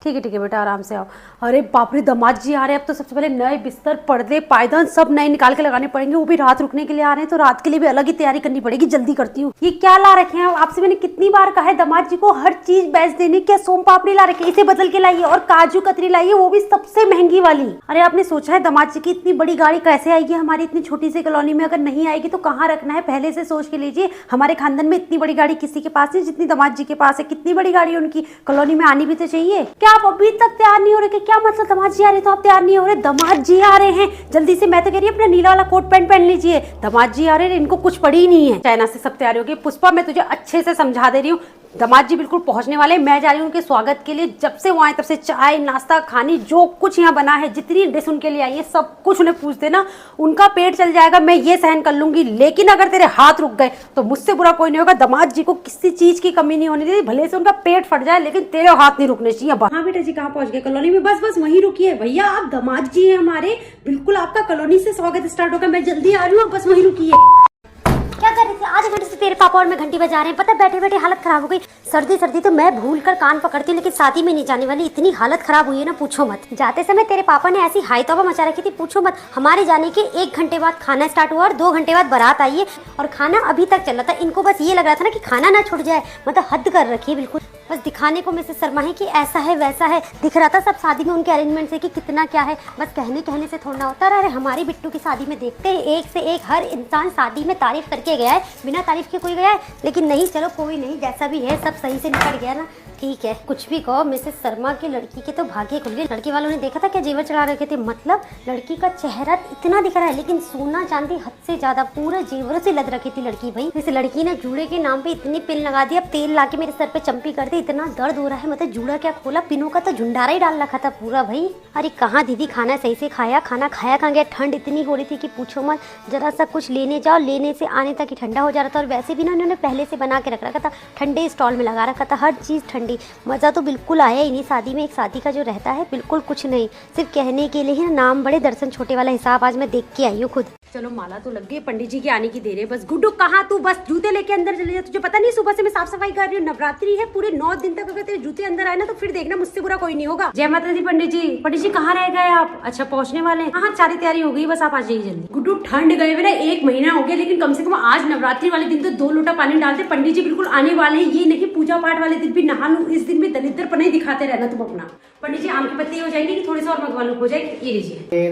ठीक है बेटा, आराम से आओ। अरे बाप रे, दामाद जी आ रहे हैं। अब तो सबसे पहले नए बिस्तर, पर्दे, पायदान सब नए निकाल के लगाने पड़ेंगे। वो भी रात रुकने के लिए आ रहे हैं, तो रात के लिए भी अलग ही तैयारी करनी पड़ेगी। जल्दी करती हूँ। ये क्या ला रखे हैं आपसे? मैंने कितनी बार कहा है दामाद जी को हर चीज बेच देने। क्या सोम पापड़ी ला रखे, इसे बदल के लाइए, और काजू कतरी लाइए, वो भी सबसे महंगी वाली। अरे आपने सोचा है दामाद जी की इतनी बड़ी गाड़ी कैसे आएगी हमारी इतनी छोटी सी कॉलोनी में? अगर नहीं आएगी तो कहाँ रखना है, पहले से सोच के लीजिए। हमारे खानदान में इतनी बड़ी गाड़ी किसी के पास नहीं जितनी दामाद जी के पास है। कितनी बड़ी गाड़ी है उनकी, कॉलोनी में आनी भी तो चाहिए। क्या आप अभी तक तैयार नहीं हो रहे? क्या मतलब दामाद जी आ रहे तो आप तैयार नहीं हो रहे? दामाद जी आ रहे हैं, जल्दी से। मैं तो कह रही हूँ अपना नीला वाला कोट पैंट पहन लीजिए। दामाद जी आ रहे हैं, इनको कुछ पड़ी ही नहीं है। चाइना से सब तैयारी होगी। पुष्पा, मैं तुझे अच्छे से समझा दे रही हूँ, दामाद जी बिल्कुल पहुंचने वाले। मैं जा रही हूँ उनके स्वागत के लिए। जब से वो आए तब से चाय नाश्ता खानी, जो कुछ यहाँ बना है, जितनी डिश उनके लिए आई है, सब कुछ उन्हें पूछ देना। उनका पेट चल जाएगा, मैं ये सहन कर लूंगी। लेकिन अगर तेरे हाथ रुक गए तो मुझसे बुरा कोई नहीं होगा। दामाद जी को किसी चीज की कमी नहीं होनी चाहिए, भले से उनका पेट फट जाए, लेकिन तेरे हाथ नहीं रुकने चाहिए। हाँ बेटा जी, कहाँ पहुंच गए? कॉलोनी में? बस वहीं रुकिए भैया। आप दामाद जी हैं हमारे, बिल्कुल आपका कॉलोनी से स्वागत स्टार्ट होगा। मैं जल्दी आ रही हूँ, बस वहीं रुकिए। क्या कर रहे थे? आधे घंटे से तेरे पापा और मैं घंटी बजा रहे हैं। पता है बैठे बैठे हालत खराब हो गई। सर्दी तो मैं भूल कर कान पकड़ती हूँ, लेकिन शादी में नहीं जाने वाली। इतनी हालत खराब हुई है ना, पूछो मत। जाते समय तेरे पापा ने ऐसी हाई तौबा मचा रखी थी, पूछो मत। हमारे जाने के 1 घंटे बाद खाना स्टार्ट हुआ और 2 घंटे बाद बारात आई है, और खाना अभी तक चल रहा था। इनको बस ये लग रहा था ना कि खाना ना छूट जाए। मतलब हद कर रखी है बिल्कुल, बस दिखाने को मिसेस शर्मा है कि ऐसा है वैसा है। दिख रहा था सब शादी में उनके अरेंजमेंट से कि कितना क्या है, बस कहने से थोड़ा होता रहा। अरे हमारी बिट्टू की शादी में देखते हैं एक से एक हर इंसान शादी में तारीफ करके गया है, बिना तारीफ के कोई गया है? लेकिन नहीं, चलो कोई नहीं, जैसा भी है सब सही से निकल गया ना, ठीक है। कुछ भी कहो, मिसेस शर्मा की लड़की के तो भाग्य खुल गए। लड़की वालों ने देखा था क्या जेवर चढ़ा रखे थे, मतलब लड़की का चेहरा इतना दिख रहा है, लेकिन सोना चांदी हद से ज्यादा पूरा जेवर से लद रखी थी लड़की। भाई इस लड़की ने जूड़े के नाम पे इतनी पिन लगा दी, अब तेल ला के मेरे सर पे चंपी कर दी। इतना दर्द हो रहा है, मतलब जूड़ा क्या खोला, पिनों का तो झुंडारा ही डाल रखा था पूरा। भाई अरे कहाँ दीदी, खाना सही से खाया? खाना खाया कहाँ गया? ठंड इतनी हो रही थी कि पूछो मत। जरा सा कुछ लेने जाओ, लेने से आने तक ही ठंडा हो जा रहा था। और वैसे भी ना उन्होंने पहले से बना के रख रखा था, ठंडे स्टॉल में लगा रखा था, हर चीज ठंडी। मज़ा तो बिल्कुल आया ही नहीं शादी में। एक शादी का जो रहता है बिल्कुल कुछ नहीं, सिर्फ कहने के लिए ही ना, नाम बड़े दर्शन छोटे वाला हिसाब आज मैं देख के आई हूँ खुद। चलो माला तो लग गई, पंडित जी के आने की देर है। बस गुड्डू कहाँ तू? बस जूते लेके अंदर चले जा। तुझे पता नहीं सुबह से मैं साफ सफाई कर रही हूँ, नवरात्रि है, पूरे 9 दिन तक अगर तेरे जूते अंदर आए ना तो फिर देखना, मुझसे बुरा कोई नहीं होगा। जय माता दी। पंडित जी कहाँ रह गए आप? अच्छा पहुँचने वाले हैं? हाँ सारी तैयारी हो गई, बस आप आ जाइए जल्दी। गुड्डू ठंड गए हुए ना 1 महीना हो गया, लेकिन कम से कम आज नवरात्रि वाले दिन तो 2 लोटा पानी डालते। पंडित जी बिल्कुल आने वाले हैं, ये नहीं पूजा पाठ वाले दिन भी नहा लूं, इस दिन भी दलिद्र पने दिखाते रहना तुम अपना। पंडित जी आम की पत्ती हो जाएंगी कि थोड़े से और मंगवा लूं? हो जाएगी, ये लीजिए।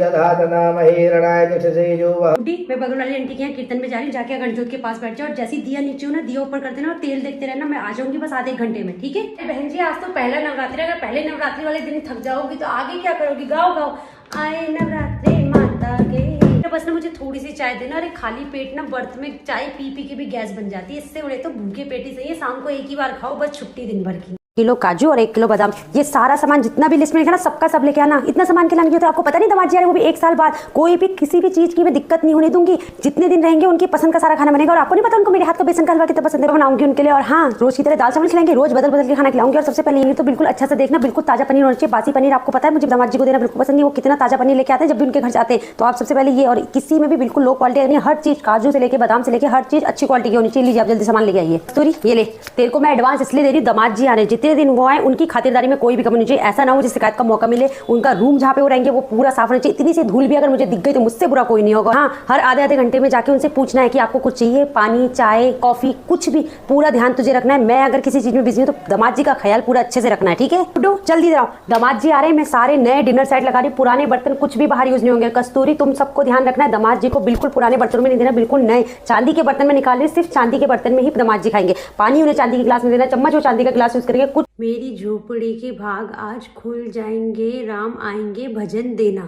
मैं बगल वाली आंटी के यहाँ कीर्तन में जा रही हूँ, जाके गणजोत के पास बैठ जाओ, और जैसी दिया नीचे हो ना, दिया ऊपर कर देना और तेल देखते रहना। मैं आ जाऊंगी बस आधे घंटे में, ठीक है? बहन जी आज तो पहला नवरात्रि, अगर पहले नवरात्रि वाले दिन थक जाओगी तो आगे क्या करोगी? गाओ आए नवरात्रि माता के। बस ना मुझे थोड़ी सी चाय देना। अरे खाली पेट ना बर्थ में चाय पी के भी गैस बन जाती है, इससे बड़े तो भूखे पेट ही सही है। शाम को एक ही बार खाओ, बस छुट्टी दिन भर की। किलो काजू और 1 किलो बादाम, ये सारा सामान जितना भी लिस्ट में लिखा ना सबका सब लेके आना। इतना सामान के लाने की होता है आपको पता नहीं? दामाद जी आ रहे, वो भी 1 साल बाद। कोई भी किसी भी चीज की मैं दिक्कत नहीं होने दूंगी। जितने दिन रहेंगे उनकी पसंद का सारा खाना बनेगा। और आपको नहीं पता उनको मेरे हाथ का बेसन का हलवा कितना पसंद है, बनाऊंगी उनके लिए। और हाँ, रोज की तरह दाल चावल खिलाएंगे, रोज बदल बदल के खाना खिलाऊंगी। और सबसे पहले ये तो बिल्कुल अच्छा से देखना, बिल्कुल ताजा पनीर होना चाहिए। बासी पनीर आपको पता है मुझे दामाद जी को देना बिल्कुल पसंद नहीं। वो कितना ताजा पनीर लेके आते हैं जब भी उनके घर जाते हैं। तो आप सबसे पहले ये, और किसी में भी बिल्कुल लो क्वालिटी नहीं, हर चीज काजू से लेके बादाम से लेके हर चीज अच्छी क्वालिटी की होनी चाहिए। लीजिए आप जल्दी सामान लेके आइए। तो ये ले, तेल को मैं एडवांस इसलिए दे रही हूँ, दामाद जी आ रहे, जितने दिन वो आए उनकी खातिरदारी में कोई भी कमी नहीं चाहिए। ऐसा ना हो जिस शिकायत का मौका मिले। उनका रूम जहाँ पे वो रहेंगे वो पूरा साफ होना चाहिए। इतनी सी धूल भी अगर मुझे दिख गई तो मुझसे बुरा कोई नहीं होगा। हाँ, हर आधे घंटे में जाके उनसे पूछना है कि आपको कुछ चाहिए, पानी चाय कॉफी कुछ भी, पूरा ध्यान तुझे रखना है। मैं अगर किसी चीज में बिजी हूँ तो दामाद जी का ख्याल पूरा अच्छे से रखना है, ठीक है? जल्दी जाओ, दामाद जी आ रहे हैं। मैं सारे नए डिनर सेट लगा रही हूँ, पुराने बर्तन कुछ भी बाहर यूज नहीं होंगे। कस्तूरी तुम सबको ध्यान रखना है, दामाद जी को बिल्कुल पुराने बर्तनों में नहीं देना, बिल्कुल नए चांदी के बर्तन में निकाल रही, सिर्फ चांदी के बर्तन में ही दामाद जी खाएंगे। पानी उन्हें चांदी के गिलास में देना, चम्मच वो चांदी का गिलास यूज करेंगे। कुछ मेरी झोपड़ी के भाग आज खुल जाएंगे, राम आएंगे भजन देना।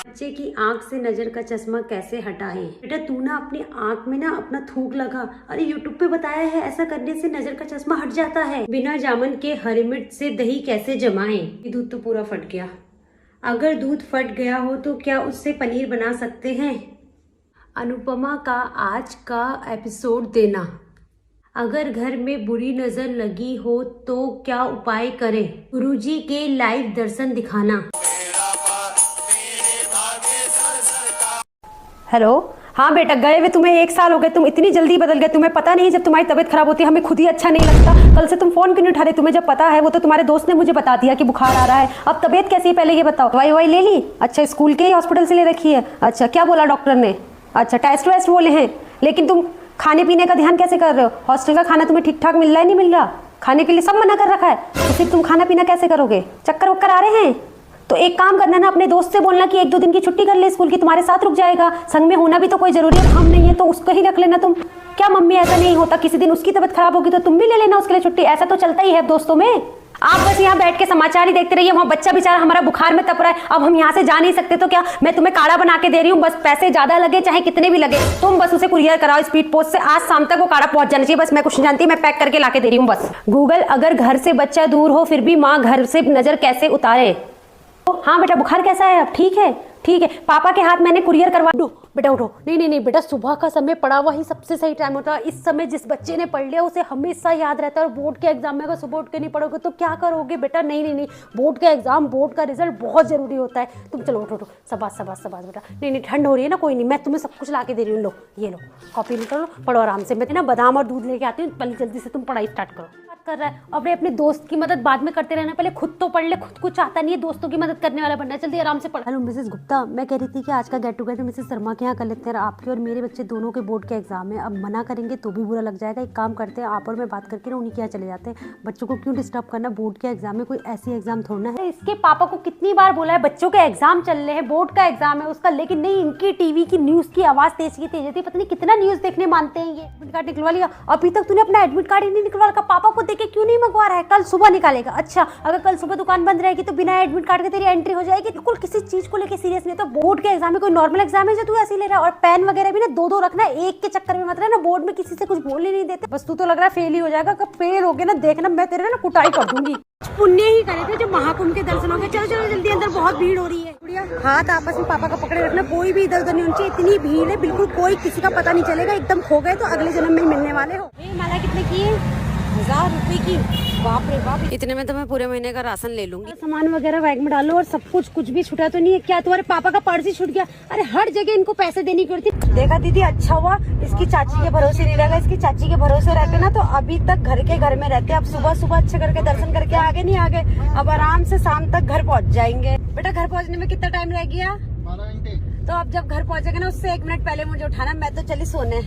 बच्चे की आंख से नजर का चश्मा कैसे हटाएं? बेटा तू ना अपनी आंख में ना अपना थूक लगा। अरे यूट्यूब पे बताया है ऐसा करने से नजर का चश्मा हट जाता है। बिना जामुन के हरी मिर्च से दही कैसे जमाएं? दूध तो पूरा फट गया। अगर दूध फट गया हो तो क्या उससे पनीर बना सकते हैं? अनुपमा का आज का एपिसोड देना। अगर घर में बुरी नजर लगी हो तो क्या उपाय करें? गुरुजी के लाइव दर्शन दिखाना। हेलो, हाँ बेटा, गए हुए तुम्हें 1 साल हो गए, तुम इतनी जल्दी बदल गए। तुम्हें पता नहीं जब तुम्हारी तबीयत खराब होती है हमें खुद ही अच्छा नहीं लगता। कल से तुम फोन क्यों नहीं उठा रहे? तुम्हें जब पता है, वो तो तुम्हारे दोस्त ने मुझे बता दिया कि बुखार आ रहा है। अब तबीयत कैसी है पहले ये बताओ। दवाई ववाई ले ली? अच्छा, स्कूल के ही हॉस्पिटल से ले रखी है? अच्छा, क्या बोला डॉक्टर ने? अच्छा, टेस्ट वेस्ट बोले हैं। लेकिन तुम खाने पीने का ध्यान कैसे कर रहे हो? हॉस्टल का खाना तुम्हें ठीक ठाक मिल रहा है, नहीं मिल रहा? खाने के लिए सब मना कर रखा है, तो फिर तुम खाना पीना कैसे करोगे? चक्कर वक्कर आ रहे हैं तो एक काम करना ना, अपने दोस्त से बोलना कि 1-2 दिन की छुट्टी कर ले स्कूल की, तुम्हारे साथ रुक जाएगा। संग में होना भी तो कोई जरूरी है, हम नहीं है तो उसको ही रख लेना तुम। क्या मम्मी, ऐसा नहीं होता, किसी दिन उसकी तबीयत खराब होगी तो तुम भी ले लेना उसके लिए छुट्टी। ऐसा तो चलता ही है दोस्तों में। आप बस यहाँ बैठ के समाचार ही देखते रहिए। वहाँ बच्चा बेचारा हमारा बुखार में तप रहा है, अब हम यहाँ से जा नहीं सकते तो क्या, मैं तुम्हें काढ़ा बना के दे रही हूँ, बस पैसे ज्यादा लगे चाहे कितने भी लगे, तुम बस उसे कुरियर कराओ स्पीड पोस्ट से। आज शाम तक वो काढ़ा पहुंच जाना चाहिए, बस मैं कुछ नहीं जानती, मैं पैक करके लाके दे रही हूँ बस। गूगल, अगर घर से बच्चा दूर हो फिर भी माँ घर से नजर कैसे उतारे? हाँ बेटा, बुखार कैसा है अब? ठीक है, ठीक है। पापा के हाथ मैंने कुरियर करवा दो। बेटा उठो। नहीं बेटा, सुबह का समय पढ़ा हुआ ही सबसे सही टाइम होता है। इस समय जिस बच्चे ने पढ़ लिया उसे हमेशा याद रहता है, और बोर्ड के एग्जाम में अगर सुबह उठ के नहीं पढ़ोगे तो क्या करोगे बेटा? नहीं, बोर्ड का एग्जाम, बोर्ड का रिजल्ट बहुत जरूरी होता है। तुम चलो उठो, सबास बेटा। नहीं, ठंड हो रही है ना, कोई नहीं, मैं तुम्हें सब कुछ ला के दे रही हूँ। लो ये लो, कॉपी निकालो, पढ़ो आराम से। मैं ना बादाम और दूध लेके आती हूँ, पहले जल्दी से तुम पढ़ाई स्टार्ट करो। कर रहा है अपने दोस्त की मदद बाद में करते रहना, पहले खुद तो पढ़ ले। खुद कुछ आता नहीं है, दोस्तों की मदद करने वाला बनना है। जल्दी आराम से पढ़। हेलो मिसेस गुप्ता, मैं कह रही थी कि आज का गेट टुगेदर मिसेस शर्मा के यहाँ कर लेते हैं। आपके और मेरे बच्चे दोनों के बोर्ड के एग्जाम है, अब मना करेंगे तो भी बुरा लग जाएगा। एक काम करते हैं, आप और मैं बात करके ना उन्हीं के यहाँ चले जाते हैं। बच्चों को क्यों डिस्टर्ब करना? बोर्ड के एग्जाम में कोई ऐसी एग्जाम थोड़ना है। इसके पापा को कितनी बार बोला है, बच्चों के एग्जाम चल रहे हैं, बोर्ड का एग्जाम है उसका, लेकिन नहीं, इनकी टीवी की न्यूज की आवाज तेज होती, पता नहीं कितना न्यूज देखने मानते हैं ये। एडमिट कार्ड निकलवा लिया? अभी तक तूने अपना एडमिट कार्ड ही नहीं निकलवा रखा। पापा को देके क्यों नहीं मंगवा रहा है? कल सुबह निकालेगा। अच्छा, अगर कल सुबह दुकान बंद रहेगी तो बिना एडमिट कार्ड के तेरी एंट्री हो जाएगी। बिल्कुल किसी चीज को लेके सीरियस नहीं। तो बोर्ड के एग्जाम में कोई नॉर्मल एग्जाम है जो तू ऐसे ही ले रहा है? और पेन वगैरह भी ना 2-2 रखना, एक के चक्कर में मत रहना। बोर्ड में किसी से कुछ बोल ही नहीं देते, बस तू तो लग रहा है फेल ही हो जाएगा। कब फेल हो गया ना, देखना मैं तेरे ना कुटाई कर दूंगी। पुण्य ही करे थे जो महाकुंभ के दर्शन हो गए। चलो जल्दी, अंदर बहुत भीड़ हो रही है। हाथ आपस में पापा का पकड़े रखना, कोई भी इधर उधर नहीं होनी चाहिए। इतनी भीड़ है, बिल्कुल कोई किसी का पता नहीं चलेगा। एकदम खो गए तो अगले जन्म में ही मिलने वाले हो। माला कितने की है? 1000 रुपए की। बाप रे बाप, इतने में तो मैं पूरे महीने का राशन ले लूंगी। सामान वगैरह बैग में डालो, और सब कुछ भी छुटा तो नहीं है क्या? तुम्हारे पापा का पर्स ही छूट गया? अरे हर जगह इनको पैसे देनी पड़ती। देखा दीदी, अच्छा हुआ इसकी चाची के भरोसे नहीं रहेगा। इसकी चाची के भरोसे रहते ना तो अभी तक घर में रहते। अब सुबह अच्छे करके दर्शन करके आगे नहीं आगे, अब आराम से शाम तक घर पहुँच जाएंगे। बेटा, घर पहुँचने में कितना टाइम रह गया? 12 घंटे। तो अब जब घर पहुँचेगा ना, उससे 1 मिनट पहले मुझे उठाना, मैं तो चली सोने।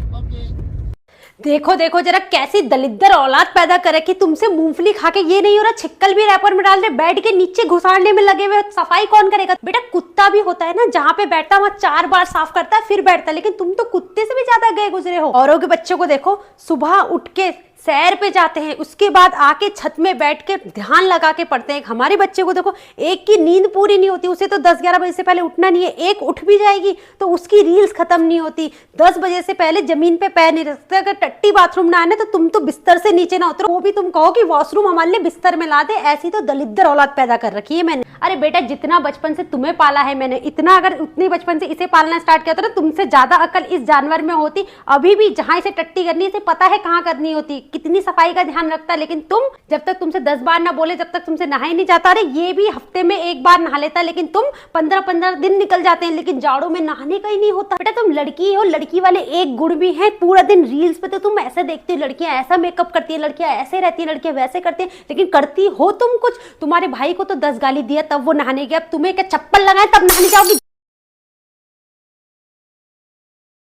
देखो जरा कैसी दलिद्दर औलाद पैदा करे कि तुमसे मूंगफली खा के ये नहीं हो रहा, छिक्कल भी रैपर में डाल दे, बेड के नीचे घुसाड़ने में लगे हुए। सफाई कौन करेगा? बेटा, कुत्ता भी होता है ना, जहाँ पे बैठता वहाँ 4 बार साफ करता है फिर बैठता है, लेकिन तुम तो कुत्ते से भी ज्यादा गए गुजरे हो। औरों के बच्चों को देखो, सुबह उठ के सैर पे जाते हैं, उसके बाद आके छत में बैठ के ध्यान लगा के पढ़ते हैं। हमारे बच्चे को देखो, एक की नींद पूरी नहीं होती, उसे तो 10-11 बजे से पहले उठना नहीं है। एक उठ भी जाएगी तो उसकी रील्स खत्म नहीं होती। 10 बजे से पहले जमीन पे पैर नहीं रखते। अगर टट्टी बाथरूम ना आने तो तुम तो बिस्तर से नीचे ना उतरो, वो भी तुम कहो कि वॉशरूम हमारे लिए बिस्तर में ला दे। ऐसी तो दलिद्दर औलाद पैदा कर रखी है मैंने। अरे बेटा, जितना बचपन से तुम्हें पाला है मैंने, इतना अगर उतनी बचपन से इसे पालना स्टार्ट किया तो ना तुमसे ज्यादा अकल इस जानवर में होती। अभी भी जहां इसे टट्टी करनी है इसे पता है कहाँ करनी होती, कितनी सफाई का ध्यान रखता है। लेकिन तुम, जब तक तुमसे 10 बार ना बोले, जब तक तुमसे नहा ही नहीं जाता। अरे ये भी हफ्ते में 1 बार नहा लेता, लेकिन तुम 15-15 दिन निकल जाते हैं, लेकिन जाड़ों में नहाने का ही नहीं होता। बेटा, तुम लड़की हो, लड़की वाले एक गुण भी है, पूरा दिन रील्स पे तो तुम ऐसे देखती हो, लड़कियां ऐसा मेकअप करती है, लड़कियां ऐसे रहती है, लड़कियां वैसे करती है, लेकिन करती हो तुम कुछ। तुम्हारे भाई को तो 10 गाली दिया तब वो नहाने गया, अब तुम्हें क्या चप्पल लगाए तब नहाने जाओगी?